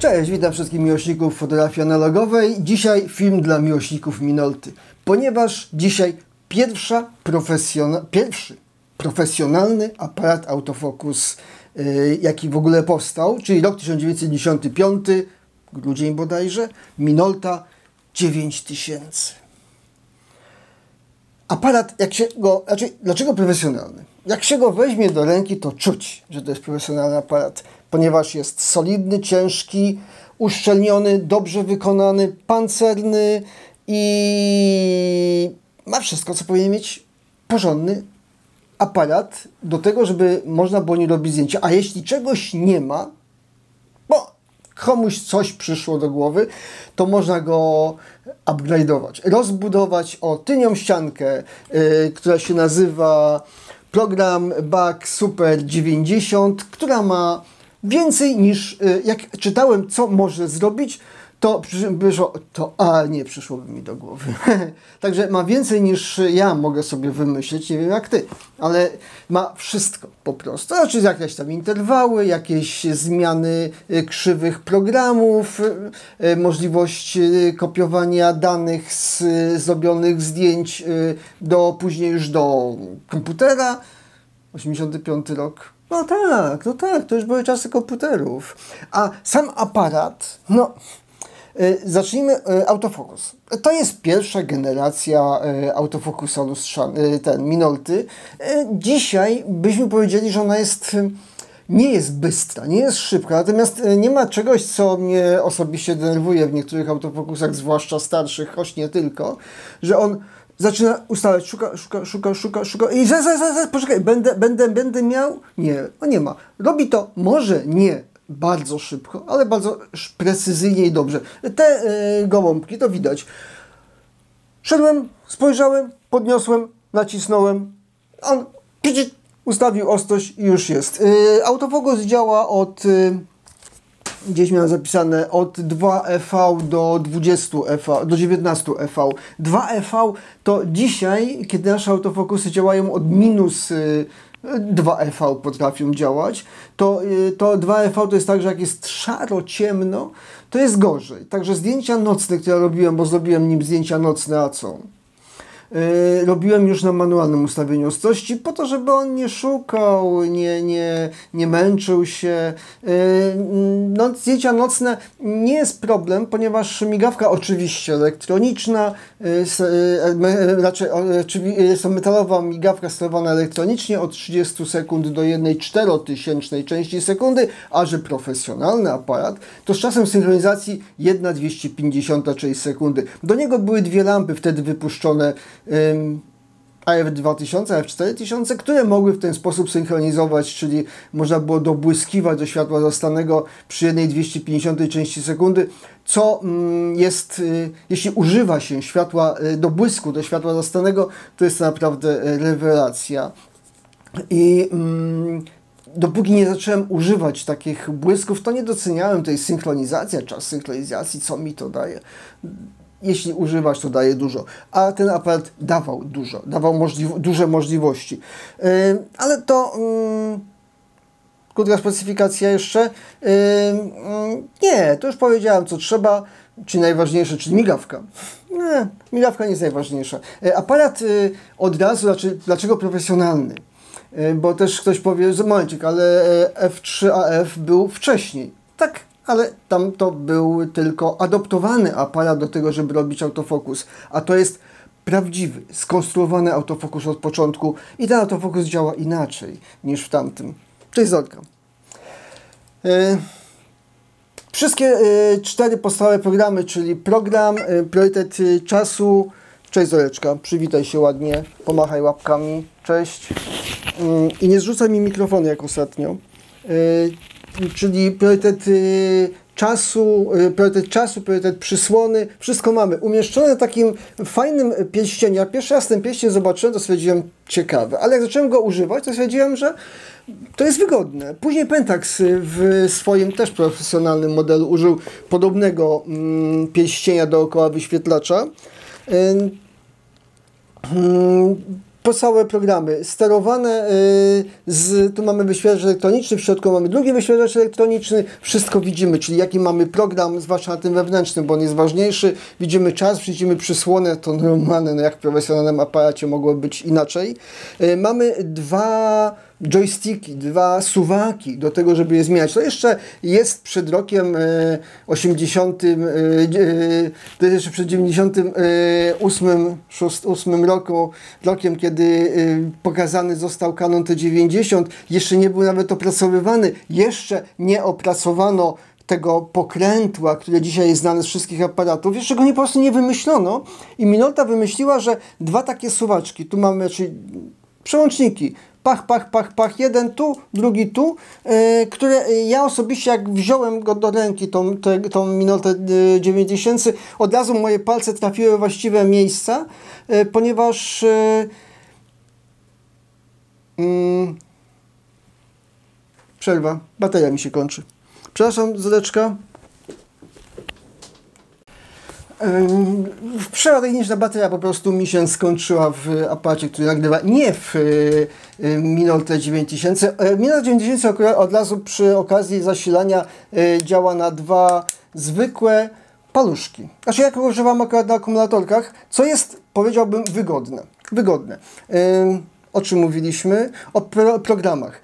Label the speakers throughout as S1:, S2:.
S1: Cześć, witam wszystkich miłośników fotografii analogowej. Dzisiaj film dla miłośników Minolty, ponieważ dzisiaj pierwszy profesjonalny aparat autofokus, jaki w ogóle powstał, czyli rok 1995, grudzień bodajże, Minolta 9000. Aparat, dlaczego profesjonalny? Jak się go weźmie do ręki, to czuć, że to jest profesjonalny aparat, ponieważ jest solidny, ciężki, uszczelniony, dobrze wykonany, pancerny i ma wszystko, co powinien mieć porządny aparat do tego, żeby można było nie robić zdjęcia. A jeśli czegoś nie ma, bo komuś coś przyszło do głowy, to można go upgrade'ować, rozbudować o tynią ściankę, która się nazywa Program Bug Super 90, która ma więcej niż, jak czytałem, co może zrobić, to nie przyszłoby mi do głowy. Także ma więcej niż ja mogę sobie wymyślić, nie wiem jak ty, ale ma wszystko po prostu. Znaczy jakieś tam interwały, jakieś zmiany krzywych programów, możliwość kopiowania danych z zrobionych zdjęć później już do komputera. 85 rok. No tak, to już były czasy komputerów. A sam aparat, zacznijmy autofokus. To jest pierwsza generacja autofokusa Minolty. Dzisiaj byśmy powiedzieli, że ona nie jest bystra, nie jest szybka, natomiast nie ma czegoś, co mnie osobiście denerwuje w niektórych autofokusach, zwłaszcza starszych, choć nie tylko, że on zaczyna ustawiać, szuka i zaraz, poczekaj, będę miał? Nie ma. Robi to może nie bardzo szybko, ale bardzo precyzyjnie i dobrze. Te gołąbki, to widać. Szedłem, spojrzałem, podniosłem, nacisnąłem, on ustawił ostrość i już jest. Autofokus działa gdzieś miałem zapisane, od 2 EV do 20 EV, do 19 EV. 2 EV to dzisiaj, kiedy nasze autofokusy działają od minus 2 EV potrafią działać, to 2 EV to jest tak, że jak jest szaro, ciemno, to jest gorzej. Także zdjęcia nocne, które robiłem, bo zrobiłem nim zdjęcia nocne, a co? Robiłem już na manualnym ustawieniu ostrości po to, żeby on nie szukał, nie męczył się. Zdjęcia nocne nie jest problem, ponieważ migawka oczywiście elektroniczna, jest metalowa migawka sterowana elektronicznie od 30 sekund do 1/4000 części sekundy, a że profesjonalny aparat, to z czasem synchronizacji 1/250 część sekundy. Do niego były dwie lampy wtedy wypuszczone, AF2000, AF4000, które mogły w ten sposób synchronizować, czyli można było dobłyskiwać do światła zastanego przy 1/250 części sekundy, co jest, jeśli używa się światła do błysku, do światła zastanego, to jest to naprawdę rewelacja. I dopóki nie zacząłem używać takich błysków, to nie doceniałem tej synchronizacji, czas synchronizacji, co mi to daje. Jeśli używasz, to daje dużo. A ten aparat dawał dużo, duże możliwości. Ale to krótka specyfikacja jeszcze. Nie, to już powiedziałem, co trzeba, czyli najważniejsze, czyli migawka. Nie, migawka nie jest najważniejsza. Aparat od razu, dlaczego profesjonalny? Bo też ktoś powie, że momencik, ale F3AF był wcześniej. Tak, ale tam to był tylko adoptowany aparat do tego, żeby robić autofokus. A to jest prawdziwy, skonstruowany autofokus od początku i ten autofokus działa inaczej niż w tamtym. Cześć Zorka. Wszystkie 4 podstawowe programy, czyli program, priorytet czasu. Cześć Zoreczka, przywitaj się ładnie, pomachaj łapkami. Cześć. I nie zrzucaj mi mikrofonu jak ostatnio. Czyli priorytet czasu, priorytet przysłony, wszystko mamy umieszczone na takim fajnym pierścieniu. Jak pierwszy raz ten pierścień zobaczyłem, to stwierdziłem ciekawe, ale jak zacząłem go używać, to stwierdziłem, że to jest wygodne. Później Pentax w swoim też profesjonalnym modelu użył podobnego pierścienia dookoła wyświetlacza. całe programy sterowane, tu mamy wyświetlacz elektroniczny, w środku mamy drugi wyświetlacz elektroniczny, wszystko widzimy, czyli jaki mamy program, zwłaszcza na tym wewnętrznym, bo on jest ważniejszy, widzimy czas, widzimy przysłonę, to normalne, no jak w profesjonalnym aparacie mogło być inaczej. Mamy dwa joysticki, dwa suwaki do tego, żeby je zmieniać. To jeszcze jest przed rokiem 80, to jest jeszcze przed 98 rokiem, kiedy pokazany został Canon T90. Jeszcze nie był nawet opracowywany, jeszcze nie opracowano tego pokrętła, które dzisiaj jest znane z wszystkich aparatów, jeszcze go po prostu nie wymyślono i Minolta wymyśliła, że dwa takie suwaczki, tu mamy, czyli przełączniki, pach, jeden tu, drugi tu, które ja osobiście jak wziąłem go do ręki, tą Minoltę 9000, od razu moje palce trafiły we właściwe miejsca, ponieważ przerwa, bateria mi się kończy. Przepraszam, Zodeczka. Przerwa techniczna, bateria po prostu mi się skończyła w aparacie, który nagrywa, nie w Minolta 9000. Minolta 9000 akurat od razu przy okazji zasilania działa na dwa zwykłe paluszki. Znaczy ja go używam akurat na akumulatorkach, co jest, powiedziałbym, wygodne. O czym mówiliśmy? O programach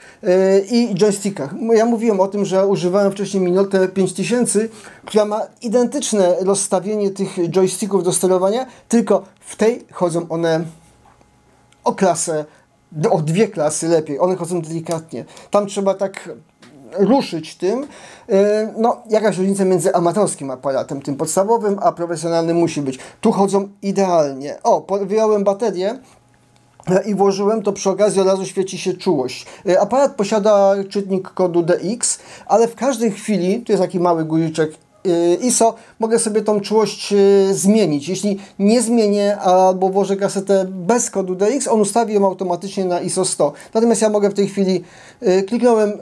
S1: i joystickach. Ja mówiłem o tym, że używałem wcześniej Minoltę 5000, która ma identyczne rozstawienie tych joysticków do sterowania, tylko w tej chodzą one o dwie klasy lepiej. One chodzą delikatnie. Tam trzeba tak ruszyć tym. No, jakaś różnica między amatorskim aparatem, tym podstawowym, a profesjonalnym musi być. Tu chodzą idealnie. Wyjąłem baterię i włożyłem, to przy okazji od razu świeci się czułość. Aparat posiada czytnik kodu DX, ale w każdej chwili, tu jest taki mały guziczek ISO, mogę sobie tą czułość zmienić. Jeśli nie zmienię albo włożę kasetę bez kodu DX, on ustawi ją automatycznie na ISO 100. Natomiast ja mogę w tej chwili, kliknąłem,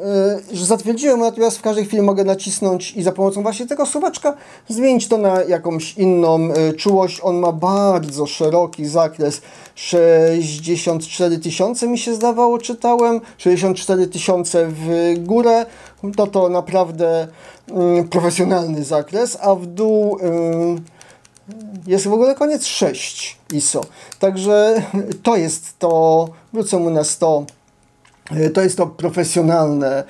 S1: że zatwierdziłem, natomiast w każdej chwili mogę nacisnąć i za pomocą właśnie tego suwaczka zmienić to na jakąś inną czułość. On ma bardzo szeroki zakres, 64 000 mi się zdawało, czytałem, 64 000 w górę, to naprawdę profesjonalny zakres, a w dół jest w ogóle koniec 6 ISO. Także to jest to, wrócę mu na 100, to jest to profesjonalne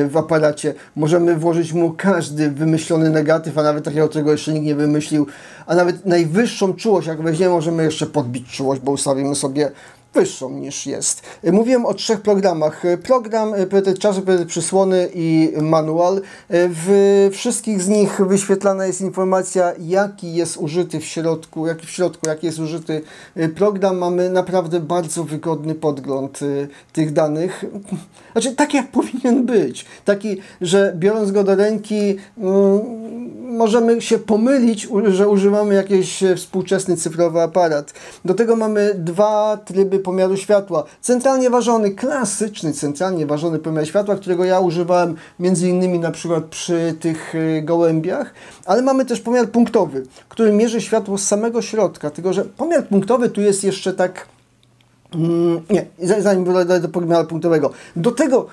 S1: w aparacie. Możemy włożyć mu każdy wymyślony negatyw, a nawet takiego, którego jeszcze nikt nie wymyślił, a nawet najwyższą czułość, jak weźmiemy, możemy jeszcze podbić czułość, bo ustawimy sobie wyższą niż jest. Mówiłem o 3 programach. Program, czasu, przysłony i manual. W wszystkich z nich wyświetlana jest informacja, jaki jest użyty w środku, jaki jest użyty program. Mamy naprawdę bardzo wygodny podgląd tych danych. Znaczy, tak jak powinien być. Taki, że biorąc go do ręki, możemy się pomylić, że używamy jakiś współczesny cyfrowy aparat. Do tego mamy 2 tryby pomiaru światła. Centralnie ważony, klasyczny centralnie ważony pomiar światła, którego ja używałem między innymi na przykład przy tych gołębiach, ale mamy też pomiar punktowy, który mierzy światło z samego środka, tylko że pomiar punktowy tu jest jeszcze tak... Nie, zanim dojdę do pomiaru punktowego. Do tego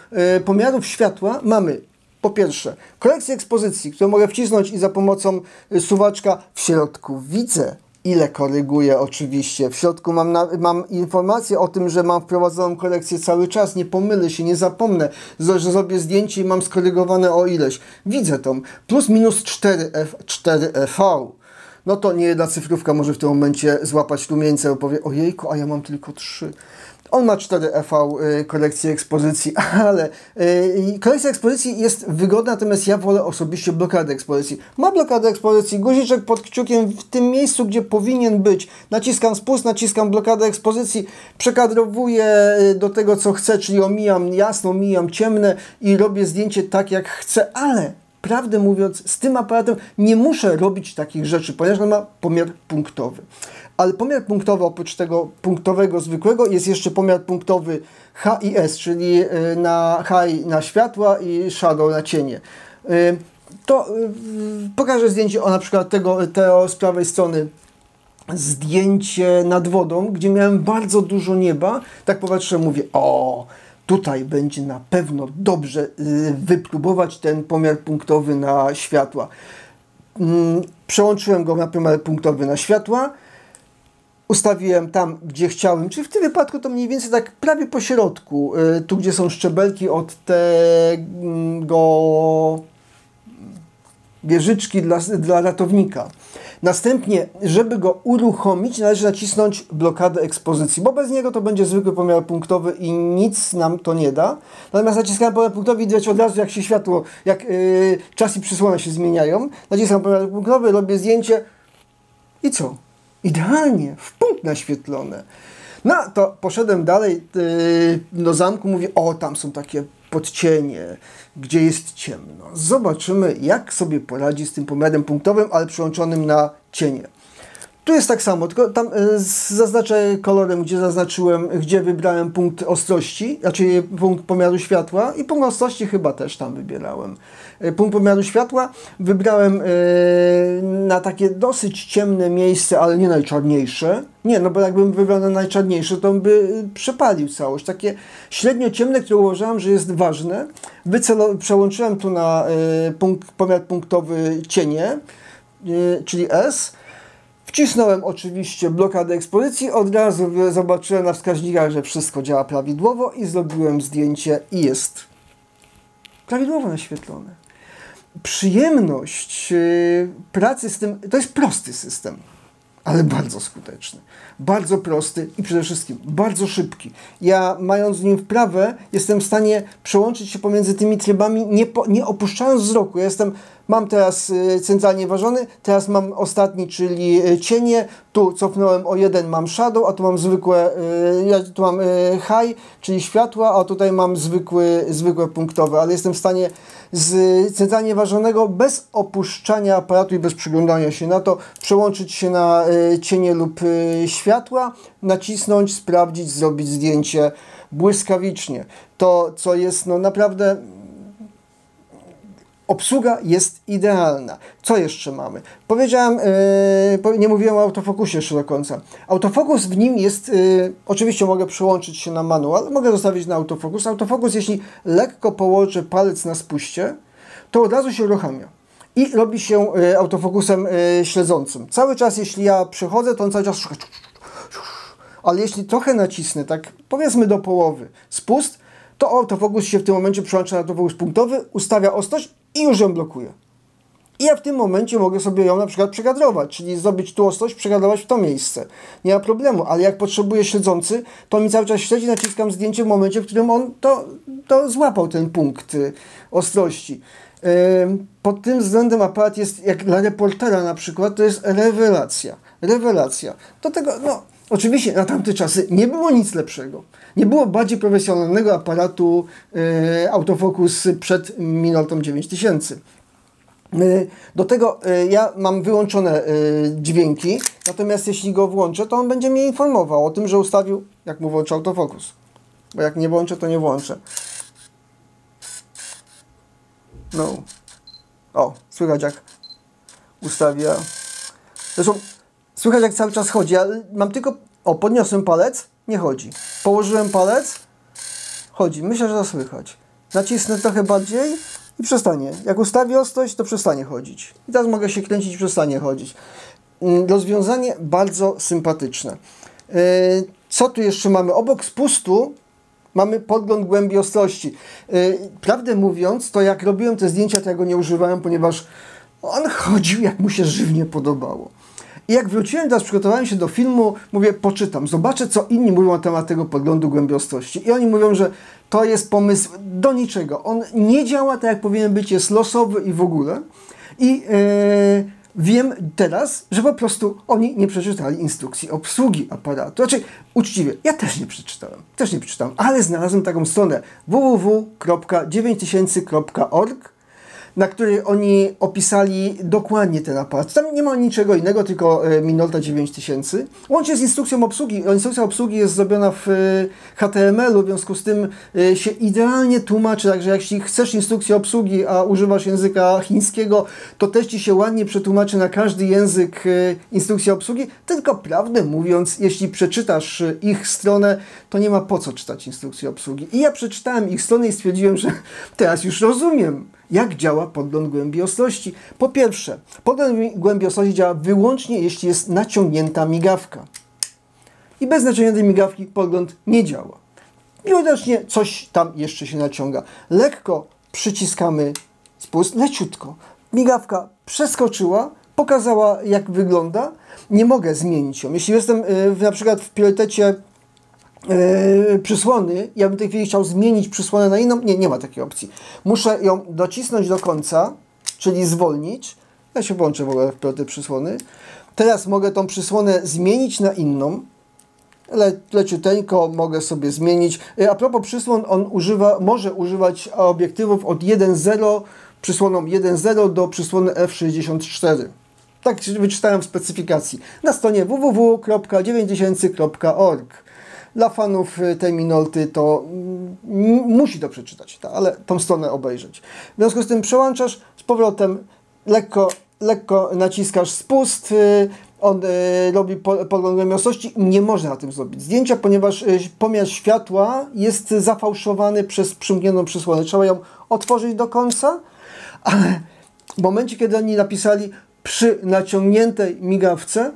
S1: pomiarów światła mamy po pierwsze korekcję ekspozycji, którą mogę wcisnąć i za pomocą suwaczka w środku widzę, ile koryguję oczywiście. W środku mam informację o tym, że mam wprowadzoną korekcję cały czas, nie pomylę się, nie zapomnę, że zrobię zdjęcie i mam skorygowane o ileś. Widzę to. Plus minus 4EV. No to nie jedna cyfrówka może w tym momencie złapać rumieńce, bo powie, ojejku, a ja mam tylko 3. On ma 4EV korekcję ekspozycji, ale korekcja ekspozycji jest wygodna, natomiast ja wolę osobiście blokadę ekspozycji. Ma blokadę ekspozycji, guziczek pod kciukiem w tym miejscu, gdzie powinien być. Naciskam spust, naciskam blokadę ekspozycji, przekadrowuję do tego, co chcę, czyli omijam jasno, omijam ciemne i robię zdjęcie tak, jak chcę, ale prawdę mówiąc, z tym aparatem nie muszę robić takich rzeczy, ponieważ on ma pomiar punktowy. Ale pomiar punktowy, oprócz tego punktowego zwykłego, jest jeszcze pomiar punktowy HIS, czyli na high na światła i shadow na cienie. To pokażę zdjęcie na przykład tego z prawej strony zdjęcie nad wodą, gdzie miałem bardzo dużo nieba. Tak popatrzyłem, mówię, o, tutaj będzie na pewno dobrze wypróbować ten pomiar punktowy na światła. Przełączyłem go na pomiar punktowy na światła, ustawiłem tam, gdzie chciałem, czyli w tym wypadku to mniej więcej tak prawie po środku, tu gdzie są szczebelki od tego wieżyczki dla ratownika. Następnie, żeby go uruchomić, należy nacisnąć blokadę ekspozycji, bo bez niego to będzie zwykły pomiar punktowy i nic nam to nie da. Natomiast naciskam pomiar punktowy i widać od razu, jak się światło, jak czas i przysłona się zmieniają. Naciskam pomiar punktowy, robię zdjęcie i co? Idealnie, w punkt naświetlone. No to poszedłem dalej do zamku, mówię, o, tam są takie podcienie, gdzie jest ciemno. Zobaczymy, jak sobie poradzi z tym pomiarem punktowym, ale przełączonym na cienie. Tu jest tak samo, tylko tam zaznaczę kolorem, gdzie wybrałem punkt ostrości, znaczy punkt pomiaru światła i punkt ostrości chyba też tam wybierałem. Punkt pomiaru światła wybrałem na takie dosyć ciemne miejsce, ale nie najczarniejsze. Nie, no bo jakbym wybrał na najczarniejsze, to by przepalił całość. Takie średnio ciemne, które uważałem, że jest ważne. Przełączyłem tu na pomiar punktowy cienie, czyli S. Wcisnąłem oczywiście blokadę ekspozycji, od razu zobaczyłem na wskaźnikach, że wszystko działa prawidłowo i zrobiłem zdjęcie i jest prawidłowo naświetlone. Przyjemność pracy z tym, to jest prosty system, ale bardzo skuteczny. Bardzo prosty i przede wszystkim bardzo szybki. Ja, mając w nim wprawę, jestem w stanie przełączyć się pomiędzy tymi trybami, nie opuszczając wzroku. Mam teraz centralnie ważony, teraz mam ostatni, czyli cienie, tu cofnąłem o jeden, mam shadow, a tu mam tu mam high, czyli światła, a tutaj mam zwykłe punktowe, ale jestem w stanie z centralnie ważonego, bez opuszczania aparatu i bez przyglądania się na to, przełączyć się na cienie lub światła, nacisnąć, sprawdzić, zrobić zdjęcie błyskawicznie. To, co jest no naprawdę... Obsługa jest idealna. Co jeszcze mamy? Powiedziałem, nie mówiłem o autofokusie jeszcze do końca. Autofokus w nim jest, oczywiście mogę przełączyć się na manual, mogę zostawić na autofokus. Autofokus, jeśli lekko położę palec na spuście, to od razu się uruchamia. I robi się autofokusem śledzącym. Cały czas, jeśli ja przechodzę, to on cały czas szuka. Ale jeśli trochę nacisnę, tak powiedzmy do połowy, spust, to autofokus się w tym momencie przełącza na autofokus punktowy, ustawia ostrość i już ją blokuje. I ja w tym momencie mogę sobie ją na przykład przekadrować, czyli zrobić tu ostrość, przekadrować w to miejsce. Nie ma problemu, ale jak potrzebuję śledzący, to mi cały czas śledzi, naciskam zdjęcie w momencie, w którym on to złapał ten punkt ostrości. Pod tym względem aparat jest, jak dla reportera na przykład, to jest rewelacja. Rewelacja. Do tego, no... Oczywiście na tamte czasy nie było nic lepszego. Nie było bardziej profesjonalnego aparatu autofokus przed Minoltą 9000. Do tego ja mam wyłączone dźwięki, natomiast jeśli go włączę, to on będzie mnie informował o tym, że ustawił, jak mu włączę autofokus. Bo jak nie włączę, to nie włączę. No. O, słychać jak ustawia. Zresztą słychać jak cały czas chodzi, ale mam tylko... O, podniosłem palec, nie chodzi. Położyłem palec, chodzi. Myślę, że to słychać. Nacisnę trochę bardziej i przestanie. Jak ustawię ostrość, to przestanie chodzić. I teraz mogę się kręcić i przestanie chodzić. Rozwiązanie bardzo sympatyczne. Co tu jeszcze mamy? Obok spustu mamy podgląd głębi ostrości. Prawdę mówiąc, to jak robiłem te zdjęcia, to ja go nie używałem, ponieważ on chodził jak mu się żywnie podobało. I jak wróciłem, teraz przygotowałem się do filmu, mówię, poczytam, zobaczę, co inni mówią na temat tego podglądu głębi ostrości. I oni mówią, że to jest pomysł do niczego. On nie działa tak, jak powinien być, jest losowy i w ogóle. I wiem teraz, że po prostu oni nie przeczytali instrukcji obsługi aparatu. Znaczy, uczciwie, ja też nie przeczytałem, ale znalazłem taką stronę www.9000.org. na której oni opisali dokładnie ten aparat. Tam nie ma niczego innego, tylko Minolta 9000. Łącznie z instrukcją obsługi. Instrukcja obsługi jest zrobiona w HTML-u, w związku z tym się idealnie tłumaczy, także jeśli chcesz instrukcję obsługi, a używasz języka chińskiego, to też Ci się ładnie przetłumaczy na każdy język instrukcja obsługi, tylko prawdę mówiąc, jeśli przeczytasz ich stronę, to nie ma po co czytać instrukcji obsługi. I ja przeczytałem ich stronę i stwierdziłem, że teraz już rozumiem, jak działa podgląd głębi ostrości. Po pierwsze, podgląd głębi ostrości działa wyłącznie, jeśli jest naciągnięta migawka. I bez naciągniętej migawki podgląd nie działa. Widocznie coś tam jeszcze się naciąga. Lekko przyciskamy spust, leciutko. Migawka przeskoczyła, pokazała, jak wygląda. Nie mogę zmienić ją. Jeśli jestem na przykład w priorytecie przysłony, ja bym w tej chwili chciał zmienić przysłonę na inną, nie ma takiej opcji. Muszę ją docisnąć do końca, czyli zwolnić. Ja się włączę w ogóle w priorytet przysłony. Teraz mogę tą przysłonę zmienić na inną. Leciuteńko mogę sobie zmienić. A propos przysłon, on może używać obiektywów od 1.0, przysłoną 1.0 do przysłony f64. Tak wyczytałem w specyfikacji na stronie www.9000.org. Dla fanów tej Minolty to musi to przeczytać, ale tą stronę obejrzeć. W związku z tym przełączasz z powrotem, lekko naciskasz spust, on robi podgląd głębi ostrości. Nie można na tym zrobić zdjęcia, ponieważ pomiar światła jest zafałszowany przez przymkniętą przysłonę. Trzeba ją otworzyć do końca, ale w momencie, kiedy oni napisali przy naciągniętej migawce,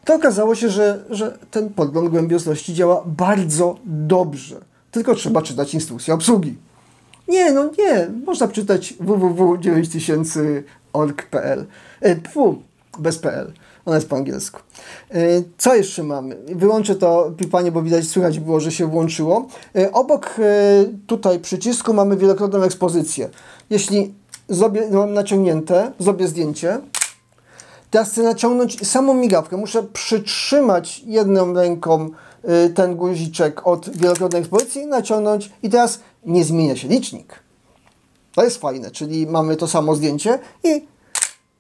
S1: to okazało się, że ten podgląd głębi ostrości działa bardzo dobrze. Tylko trzeba czytać instrukcję obsługi. Nie, można przeczytać www.9000.org.pl. Bez PL. Ona jest po angielsku. Co jeszcze mamy? Wyłączę to pipanie, bo widać, słychać było, że się włączyło. Obok tutaj przycisku mamy wielokrotną ekspozycję. Jeśli mam naciągnięte, zrobię zdjęcie. Teraz chcę naciągnąć samą migawkę. Muszę przytrzymać jedną ręką ten guziczek od wielokrotnej ekspozycji, naciągnąć i teraz nie zmienia się licznik. To jest fajne, czyli mamy to samo zdjęcie i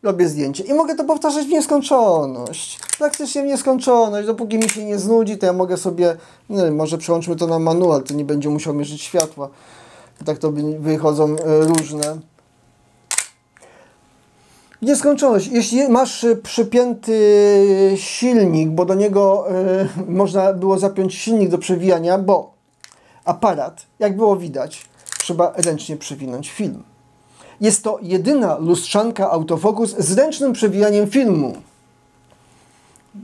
S1: robię zdjęcie. I mogę to powtarzać w nieskończoność. Praktycznie w nieskończoność. Dopóki mi się nie znudzi, to ja mogę sobie, nie wiem, może przełączmy to na manual, to nie będzie musiał mierzyć światła. Tak to wychodzą różne. Nieskończoność. Jeśli masz przypięty silnik, bo do niego można było zapiąć silnik do przewijania, bo aparat, jak było widać, trzeba ręcznie przewinąć film. Jest to jedyna lustrzanka autofokus z ręcznym przewijaniem filmu.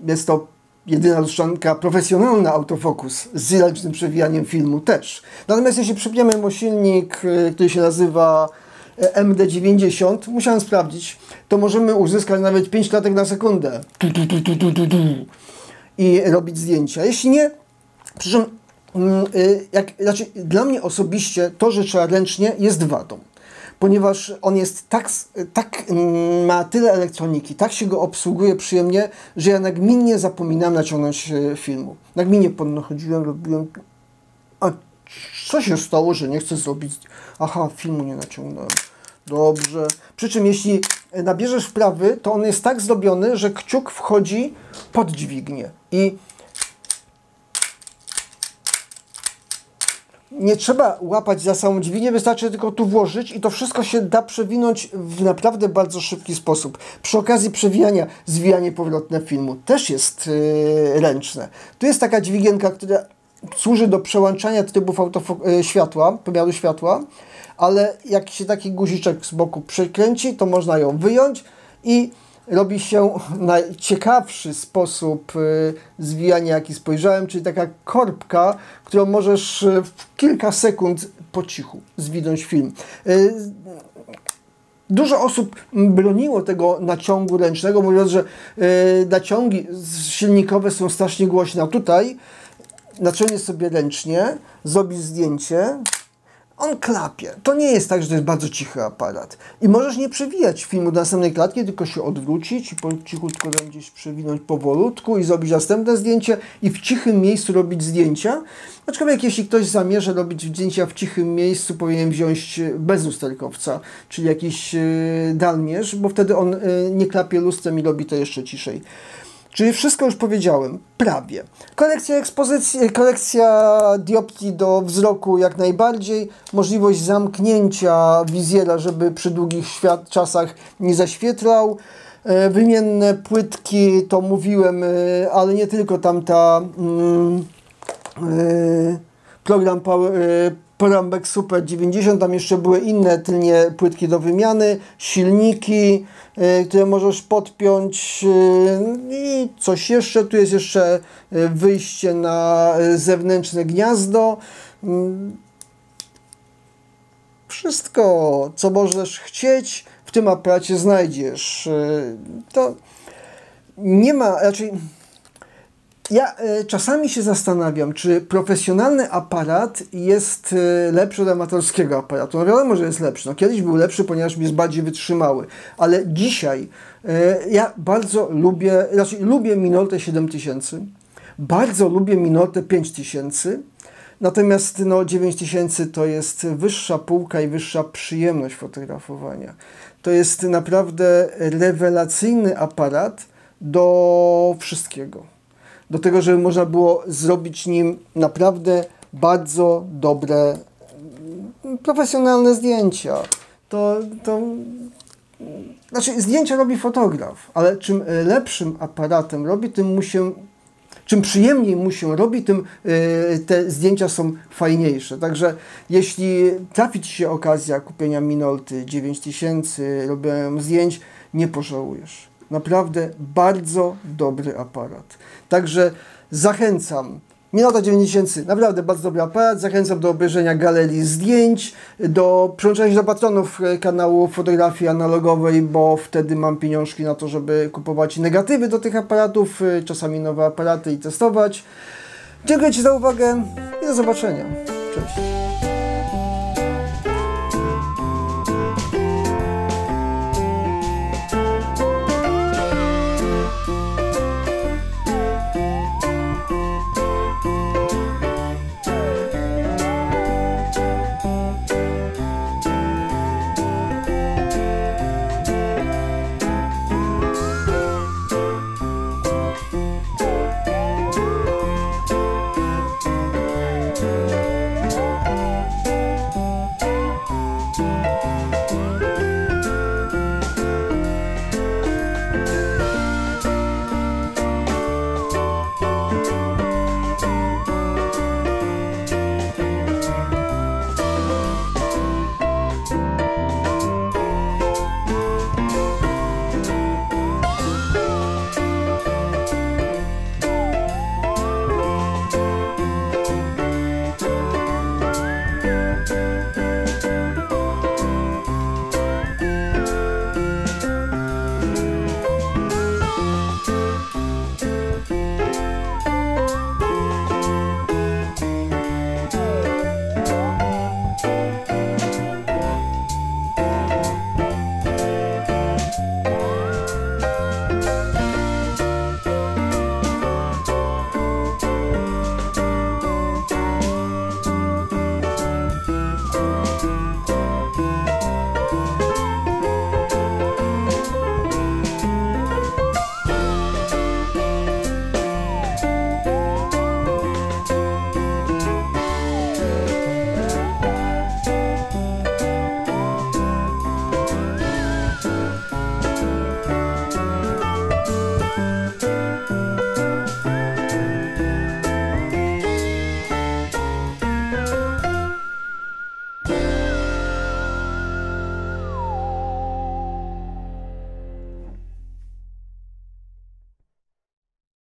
S1: Jest to jedyna lustrzanka profesjonalna autofokus z ręcznym przewijaniem filmu też. Natomiast jeśli przypiemy mu silnik, który się nazywa MD90, musiałem sprawdzić, to możemy uzyskać nawet 5 klatek na sekundę i robić zdjęcia. Jeśli nie, przy czym dla mnie osobiście to, że trzeba ręcznie, jest wadą. Ponieważ on jest ma tyle elektroniki, tak się go obsługuje przyjemnie, że ja nagminnie zapominam naciągnąć filmu. Nagminnie podchodziłem, robiłem... A co się stało, że nie chcę zrobić... Aha, filmu nie naciągnąłem. Dobrze. Przy czym jeśli nabierzesz wprawy, to on jest tak zrobiony, że kciuk wchodzi pod dźwignię. I nie trzeba łapać za samą dźwignię, wystarczy tylko tu włożyć i to wszystko się da przewinąć w naprawdę bardzo szybki sposób. Przy okazji przewijania, zwijanie powrotne filmu też jest ręczne. Tu jest taka dźwigienka, która służy do przełączania trybów pomiaru światła, ale jak się taki guziczek z boku przekręci, to można ją wyjąć i robi się najciekawszy sposób zwijania, jaki spojrzałem, czyli taka korbka, którą możesz w kilka sekund po cichu zwinąć film. Dużo osób broniło tego naciągu ręcznego, mówiąc, że naciągi silnikowe są strasznie głośne. A tutaj naciągniesz sobie ręcznie, zrobisz zdjęcie, On klapie. To nie jest tak, że to jest bardzo cichy aparat. I możesz nie przewijać filmu do następnej klatki, tylko się odwrócić i cichutko tam gdzieś przewinąć powolutku i zrobić następne zdjęcie i w cichym miejscu robić zdjęcia. Aczkolwiek jeśli ktoś zamierza robić zdjęcia w cichym miejscu, powinien wziąć bez lusterkowca, czyli jakiś dalmierz, bo wtedy on nie klapie lustrem i robi to jeszcze ciszej. Czyli wszystko już powiedziałem, prawie. Korekcja ekspozycji, korekcja dioptrii do wzroku jak najbardziej. Możliwość zamknięcia wizjera, żeby przy długich czasach nie zaświetlał. Wymienne płytki, to mówiłem, ale nie tylko tamta program Porambek Super 90, tam jeszcze były inne tylnie płytki do wymiany, silniki, które możesz podpiąć i coś jeszcze. Tu jest jeszcze wyjście na zewnętrzne gniazdo. Wszystko, co możesz chcieć, w tym aparacie znajdziesz. To nie ma, raczej... Ja czasami się zastanawiam, czy profesjonalny aparat jest lepszy od amatorskiego aparatu. No wiadomo, że jest lepszy. No, kiedyś był lepszy, ponieważ jest bardziej wytrzymały. Ale dzisiaj ja bardzo lubię, raczej lubię Minoltę 7000. Bardzo lubię Minoltę 5000. Natomiast no, 9000 to jest wyższa półka i wyższa przyjemność fotografowania. To jest naprawdę rewelacyjny aparat do wszystkiego. Do tego, żeby można było zrobić nim naprawdę bardzo dobre, profesjonalne zdjęcia. Znaczy, zdjęcia robi fotograf, ale czym lepszym aparatem robi, czym przyjemniej mu się robi, tym te zdjęcia są fajniejsze. Także jeśli trafi Ci się okazja kupienia Minolty 9000, robienia zdjęć, nie pożałujesz. Naprawdę bardzo dobry aparat. Także zachęcam. Minolta 9000, naprawdę bardzo dobry aparat. Zachęcam do obejrzenia galerii zdjęć, do przyłączenia się do patronów kanału fotografii analogowej, bo wtedy mam pieniążki na to, żeby kupować negatywy do tych aparatów, czasami nowe aparaty i testować. Dziękuję Ci za uwagę i do zobaczenia. Cześć.